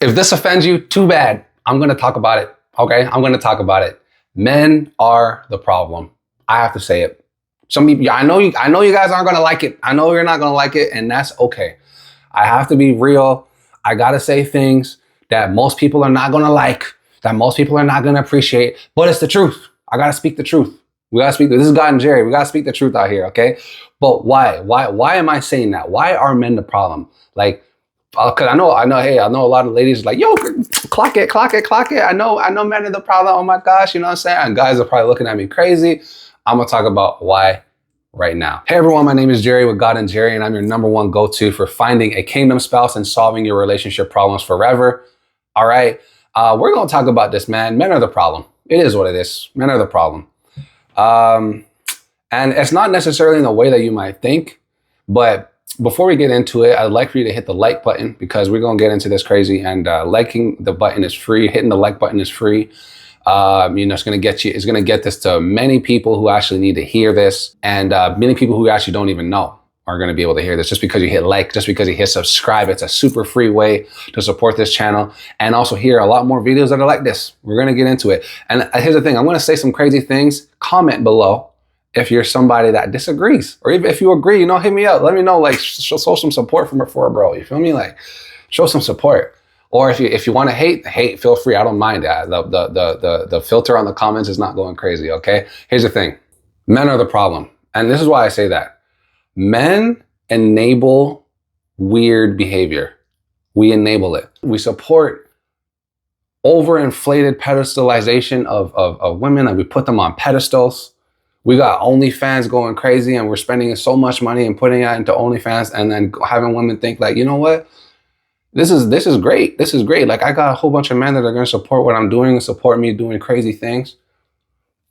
If this offends you, too bad. I'm going to talk about it. Okay. I'm going to talk about it. Men are the problem. I have to say it. Some people, I know you guys aren't going to like it. I know you're not going to like it, and that's okay. I have to be real. I got to say things that most people are not going to like, that most people are not going to appreciate, but it's the truth. I got to speak the truth. We got to speak. This is God and Jerry. We got to speak the truth out here. Okay. But why? Why am I saying that? Why are men the problem? Like, cause I know, hey, I know a lot of ladies are like, yo, clock it. I know men are the problem. Oh my gosh. You know what I'm saying? And guys are probably looking at me crazy. I'm going to talk about why right now. Hey everyone, my name is Jerry with God and Jerry, and I'm your #1 go-to for finding a kingdom spouse and solving your relationship problems forever. All right. We're going to talk about this, man. Men are the problem. It is what it is. Men are the problem. And it's not necessarily in the way that you might think, but before we get into it, I'd like for you to hit the like button, because we're going to get into this crazy, and liking the button is free. Hitting the like button is free. It's going to get this to many people who actually need to hear this, and many people who actually don't even know are going to be able to hear this. Just because you hit like, just because you hit subscribe, it's a super free way to support this channel and also hear a lot more videos that are like this. We're going to get into it. And here's the thing. I'm going to say some crazy things. Comment below if you're somebody that disagrees, or even if you agree, hit me up. Let me know, like, show some support for a bro. You feel me? Like, show some support. Or if you want to hate, feel free. I don't mind that. The filter on the comments is not going crazy. Okay. Here's the thing. Men are the problem. And this is why I say that. Men enable weird behavior. We enable it. We support overinflated pedestalization of women, and we put them on pedestals. We got OnlyFans going crazy, and we're spending so much money and putting it into OnlyFans, and then having women think like, you know what? This is great. This is great. Like, I got a whole bunch of men that are going to support what I'm doing and support me doing crazy things.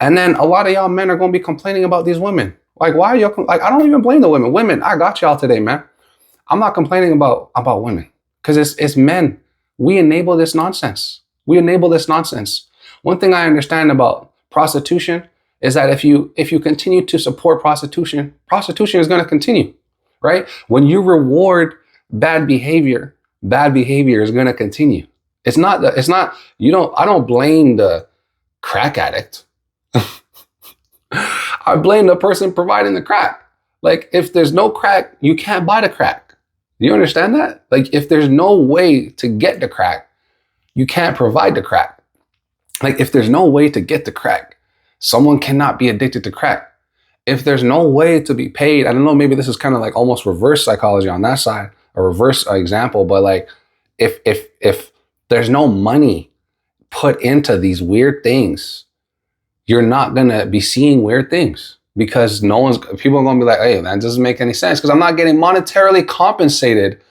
And then a lot of y'all men are going to be complaining about these women. Like, why are y'all, like, I don't even blame the women. Women, I got y'all today, man. I'm not complaining about women, because it's men. We enable this nonsense. One thing I understand about prostitution is that if you continue to support prostitution is going to continue, right? When you reward bad behavior is going to continue. I don't blame the crack addict. I blame the person providing the crack. Like, if there's no crack, you can't buy the crack. You understand that? Like, if there's no way to get the crack, you can't provide the crack. Like, if there's no way to get the crack, someone cannot be addicted to crack. If there's no way to be paid, I don't know, maybe this is kind of like almost reverse psychology on that side, a reverse example, but like, if there's no money put into these weird things, you're not going to be seeing weird things, because people are going to be like, hey, that doesn't make any sense, because I'm not getting monetarily compensated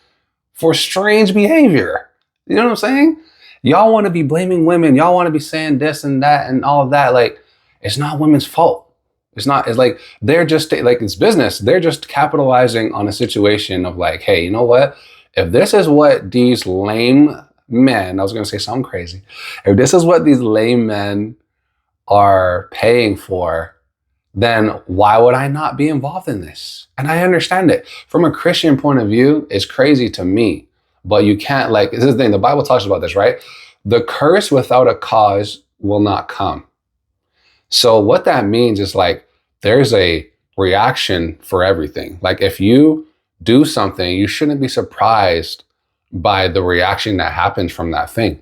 for strange behavior. You know what I'm saying? Y'all want to be blaming women. Y'all want to be saying this and that and all of that. Like, it's not women's fault. It's like, they're just like, it's business. They're just capitalizing on a situation of like, hey, you know what? If this is what these lame men, I was going to say something crazy. If this is what these lame men are paying for, then why would I not be involved in this? And I understand it. From a Christian point of view, it's crazy to me, but you can't, like, this is the thing, the Bible talks about this, right? The curse without a cause will not come. So what that means is, like, there's a reaction for everything. Like, if you do something, you shouldn't be surprised by the reaction that happens from that thing,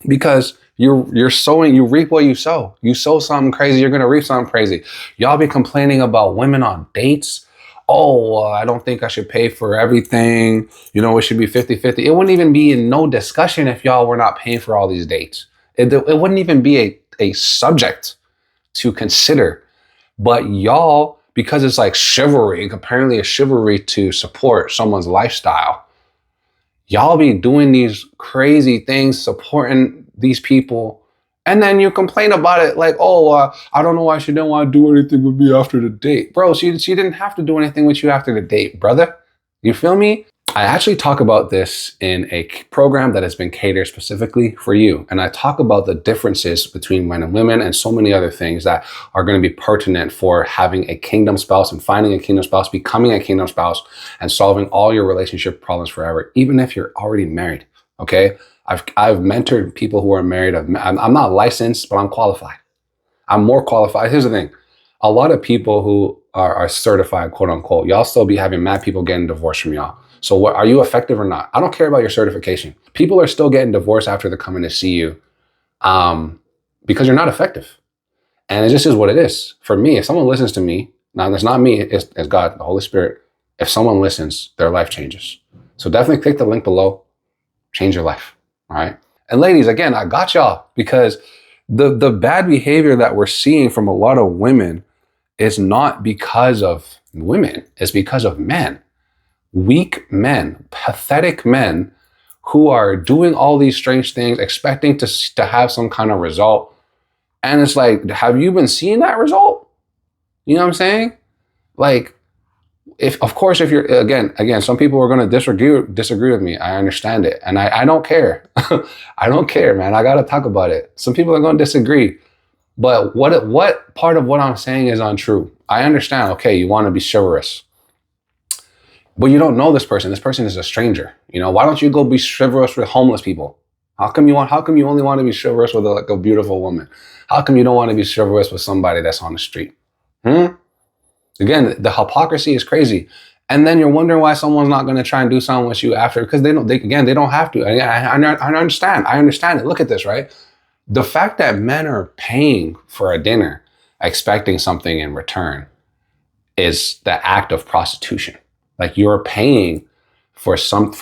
because you're sowing, you reap what you sow. You sow something crazy, you're going to reap something crazy. Y'all be complaining about women on dates. Oh, I don't think I should pay for everything. It should be 50-50. It wouldn't even be in no discussion if y'all were not paying for all these dates. It wouldn't even be a subject to consider. But y'all, because it's like chivalry, apparently a chivalry to support someone's lifestyle, y'all be doing these crazy things, supporting these people, and then you complain about it like, I don't know why she didn't want to do anything with me after the date. Bro, she didn't have to do anything with you after the date, brother. You feel me? I actually talk about this in a program that has been catered specifically for you. And I talk about the differences between men and women and so many other things that are going to be pertinent for having a kingdom spouse and finding a kingdom spouse, becoming a kingdom spouse, and solving all your relationship problems forever, even if you're already married. Okay? I've mentored people who are married. I'm not licensed, but I'm qualified. I'm more qualified. Here's the thing. A lot of people who are certified, quote unquote, y'all still be having mad people getting divorced from y'all. So what, are you effective or not? I don't care about your certification. People are still getting divorced after they're coming to see you because you're not effective. And it just is what it is. For me, if someone listens to me, now it's not me, it's God, the Holy Spirit. If someone listens, their life changes. So definitely click the link below, change your life, all right? And ladies, again, I got y'all because the bad behavior that we're seeing from a lot of women is not because of women, it's because of men. Weak men, pathetic men who are doing all these strange things, expecting to have some kind of result. And it's like, have you been seeing that result? You know what I'm saying? Like, of course, if you're, again, some people are going to disagree with me. I understand it. And I don't care. I don't care, man. I got to talk about it. Some people are going to disagree. But what part of what I'm saying is untrue? I understand, okay, you want to be chivalrous. But you don't know this person. This person is a stranger. You know, why don't you go be chivalrous with homeless people? How come you only want to be chivalrous with a beautiful woman? How come you don't want to be chivalrous with somebody that's on the street? Again, the hypocrisy is crazy. And then you're wondering why someone's not going to try and do something with you after, because they don't have to. I understand. I understand it. Look at this, right? The fact that men are paying for a dinner, expecting something in return, is the act of prostitution. Like, you're paying for sex,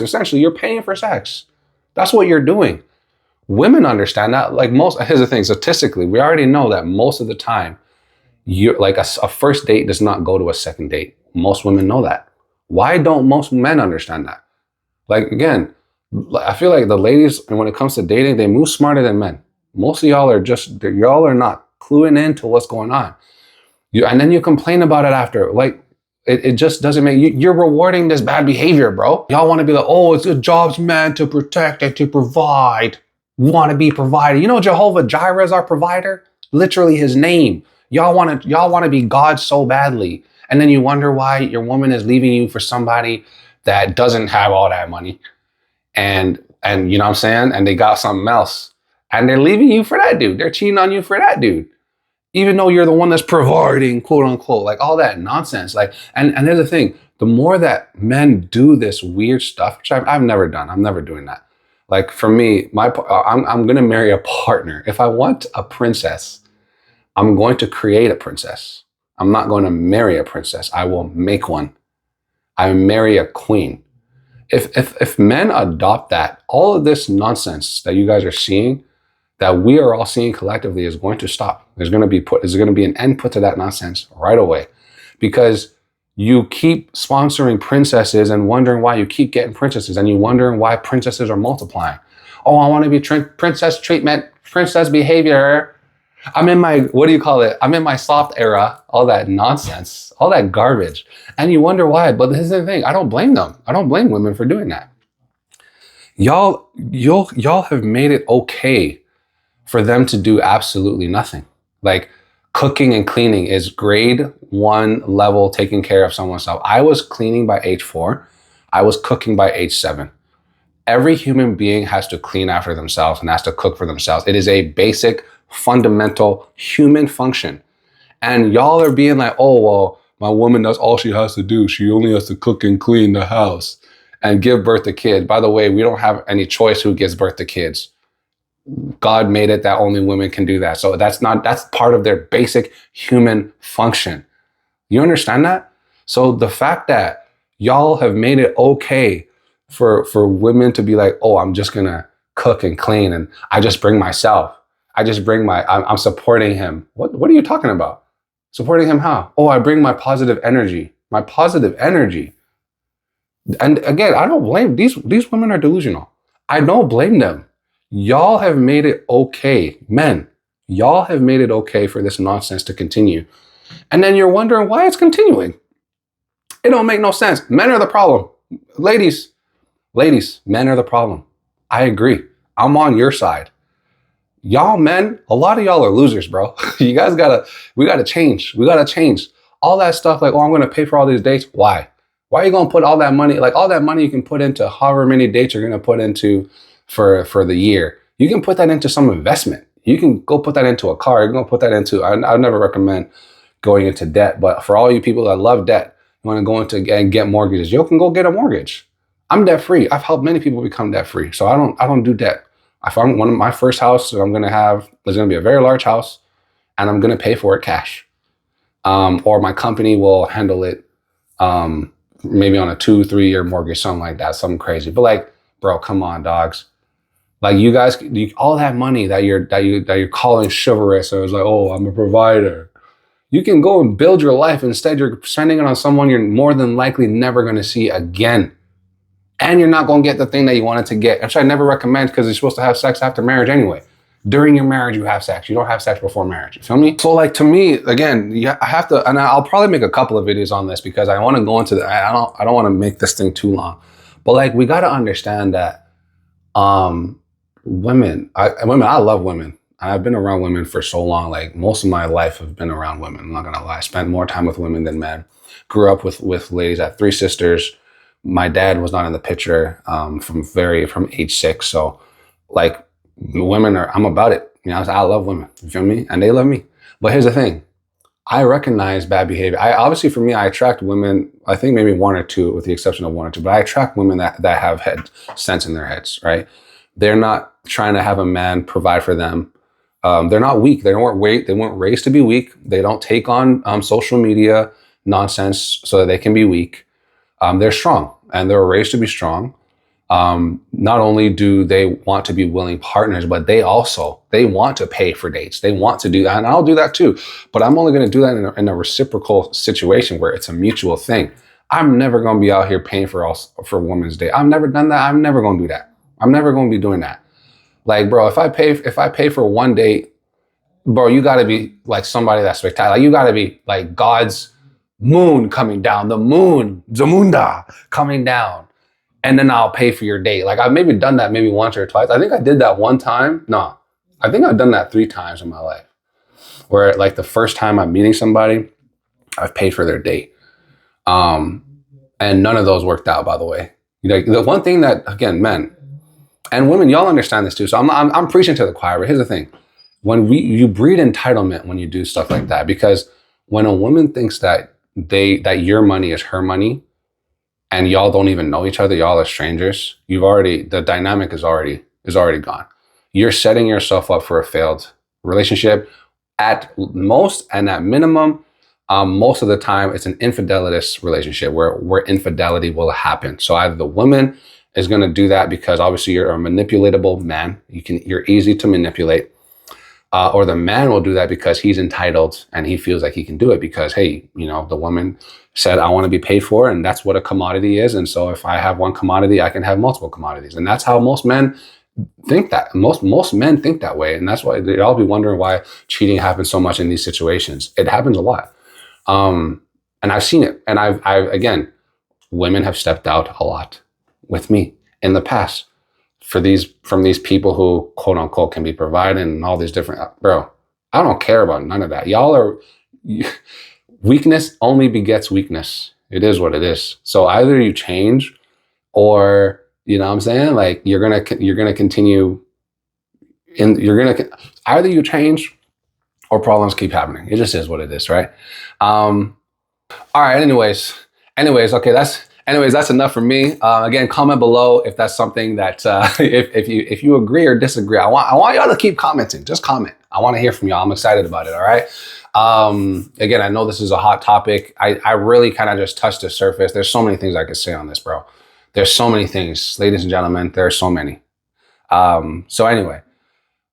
essentially. You're paying for sex. That's what you're doing. Women understand that. Like, here's the thing, statistically, we already know that most of the time, you're like a first date does not go to a second date. Most women know that. Why don't most men understand that? Like, again, I feel like the ladies, and when it comes to dating, they move smarter than men. Most of y'all are not cluing into what's going on. And then you complain about it after. Like, it just doesn't make you're rewarding this bad behavior, bro. Y'all want to be like, oh, it's a job's man to protect and to provide. Want to be provided. You know, Jehovah Jireh is our provider. Literally his name. Y'all want to be God so badly. And then you wonder why your woman is leaving you for somebody that doesn't have all that money. And you know what I'm saying? And they got something else. And they're leaving you for that dude. They're cheating on you for that dude. Even though you're the one that's providing, quote unquote, like all that nonsense. Like, and here's the thing, the more that men do this weird stuff, which I've never done, I'm never doing that. Like, for me, I'm going to marry a partner. If I want a princess, I'm going to create a princess. I'm not going to marry a princess. I will make one. I marry a queen. If men adopt that, all of this nonsense that you guys are seeing, that we are all seeing collectively, is going to stop. There's going to be an end put to that nonsense right away, because you keep sponsoring princesses and wondering why you keep getting princesses, and you wondering why princesses are multiplying. Oh, I want to be princess treatment, princess behavior. I'm in my, I'm in my soft era, all that nonsense, all that garbage. And you wonder why. But this is the thing, I don't blame them. I don't blame women for doing that. Y'all have made it okay for them to do absolutely nothing. Like, cooking and cleaning is grade 1 level, taking care of someone's self. I was cleaning by age 4. I was cooking by age 7. Every human being has to clean after themselves and has to cook for themselves. It is a basic, fundamental human function. And y'all are being like, oh, well, my woman, that's all she has to do. She only has to cook and clean the house and give birth to kids. By the way, we don't have any choice who gives birth to kids. God made it that only women can do that. So that's part of their basic human function. You understand that? So the fact that y'all have made it okay for women to be like, oh, I'm just gonna cook and clean and I just bring myself. I'm supporting him. What are you talking about? Supporting him how? Oh, I bring my positive energy. My positive energy. And again, I don't blame these women are delusional. I don't blame them. Y'all have made it okay, men. Y'all have made it okay for this nonsense to continue. And then you're wondering why it's continuing. It don't make no sense. Men are the problem. Ladies, men are the problem. I agree. I'm on your side. Y'all men, a lot of y'all are losers, bro. We gotta change. We gotta change. All that stuff like, oh, I'm gonna pay for all these dates. Why? Why are you going to put all that money, like all that money you can put into however many dates you're going to put into for the year? You can put that into some investment. You can go put that into a car. You can go put that into, I never recommend going into debt, but for all you people that love debt, you want to go into and get mortgages, you can go get a mortgage. I'm debt free. I've helped many people become debt free. So I don't do debt. I found one of my first house that I'm going to have is going to be a very large house, and I'm going to pay for it cash. Or my company will handle it, maybe on a 2-3 year mortgage, something like that, something crazy. But like, bro, come on, dogs. Like you guys, all that money that you're calling chivalrous, or it's like, oh, I'm a provider. You can go and build your life. Instead, you're spending it on someone you're more than likely never going to see again. And you're not going to get the thing that you wanted to get, which I never recommend, because you're supposed to have sex after marriage anyway. During your marriage, you have sex. You don't have sex before marriage. You feel me? So like, to me, again, I have to, and I'll probably make a couple of videos on this because I want to go into the, I don't want to make this thing too long, but like, we got to understand that, women, I love women. I've been around women for so long. Like most of my life have been around women. I'm not going to lie. I spent more time with women than men. Grew up with ladies. I have 3 sisters. My dad was not in the picture, from age 6. So like, women I'm about it. You know, I love women. You feel me? And they love me. But here's the thing. I recognize bad behavior. Obviously for me, I attract women, I think maybe 1 or 2, with the exception of 1 or 2, but I attract women that have sense in their heads, right? They're not trying to have a man provide for them. They're not weak. They weren't raised to be weak. They don't take on social media nonsense so that they can be weak. They're strong, and they're raised to be strong. Not only do they want to be willing partners, but they want to pay for dates. They want to do that, and I'll do that too. But I'm only going to do that in a reciprocal situation where it's a mutual thing. I'm never going to be out here paying for women's date. I've never done that. I'm never going to do that. I'm never going to be doing that. Like, bro, if I pay for one date, bro, you got to be like somebody that's spectacular. Like, you got to be like God's moon coming down, the moon, Zamunda coming down. And then I'll pay for your date. Like, I've maybe done that maybe once or twice. I think I did that one time. No, I think I've done that 3 times in my life. Where like the first time I'm meeting somebody, I've paid for their date. And none of those worked out, by the way. Like, the one thing that, again, men and women, y'all understand this too. So I'm preaching to the choir, but here's the thing. You breed entitlement when you do stuff like that, because when a woman thinks that your money is her money, and y'all don't even know each other, y'all are strangers, the dynamic is already gone. You're setting yourself up for a failed relationship at most, and at minimum, most of the time, it's an infidelitous relationship where infidelity will happen. So either the woman is going to do that because obviously you're a manipulatable man, you're easy to manipulate, or the man will do that because he's entitled and he feels like he can do it because, hey, you know, the woman said, I want to be paid for, and that's what a commodity is. And so if I have one commodity, I can have multiple commodities. And that's how most men think that. Most men think that way. And that's why y'all be wondering why cheating happens so much in these situations. It happens a lot. And I've seen it. And I've again, women have stepped out a lot with me in the past from these people who quote unquote can be provided and all these different, bro, I don't care about none of that. Weakness only begets weakness. It is what it is. So either you change, or, you know what I'm saying? Like, you're going to continue either you change or problems keep happening. It just is what it is. Right. All right. Anyways, okay. That's enough for me. Again, comment below if that's something that, if you agree or disagree. I want y'all to keep commenting. Just comment. I want to hear from y'all. I'm excited about it. All right. Again, I know this is a hot topic. I really kind of just touched the surface. There's so many things I could say on this, bro. There's so many things, ladies and gentlemen. There are so many. So anyway,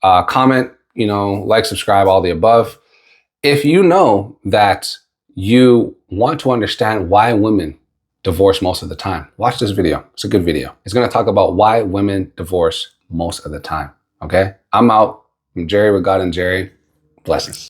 comment, like, subscribe, all the above. If you know that you want to understand why women divorce most of the time, watch this video. It's a good video. It's going to talk about why women divorce most of the time. Okay. I'm out. I'm Jerry with God and Jerry. Blessings.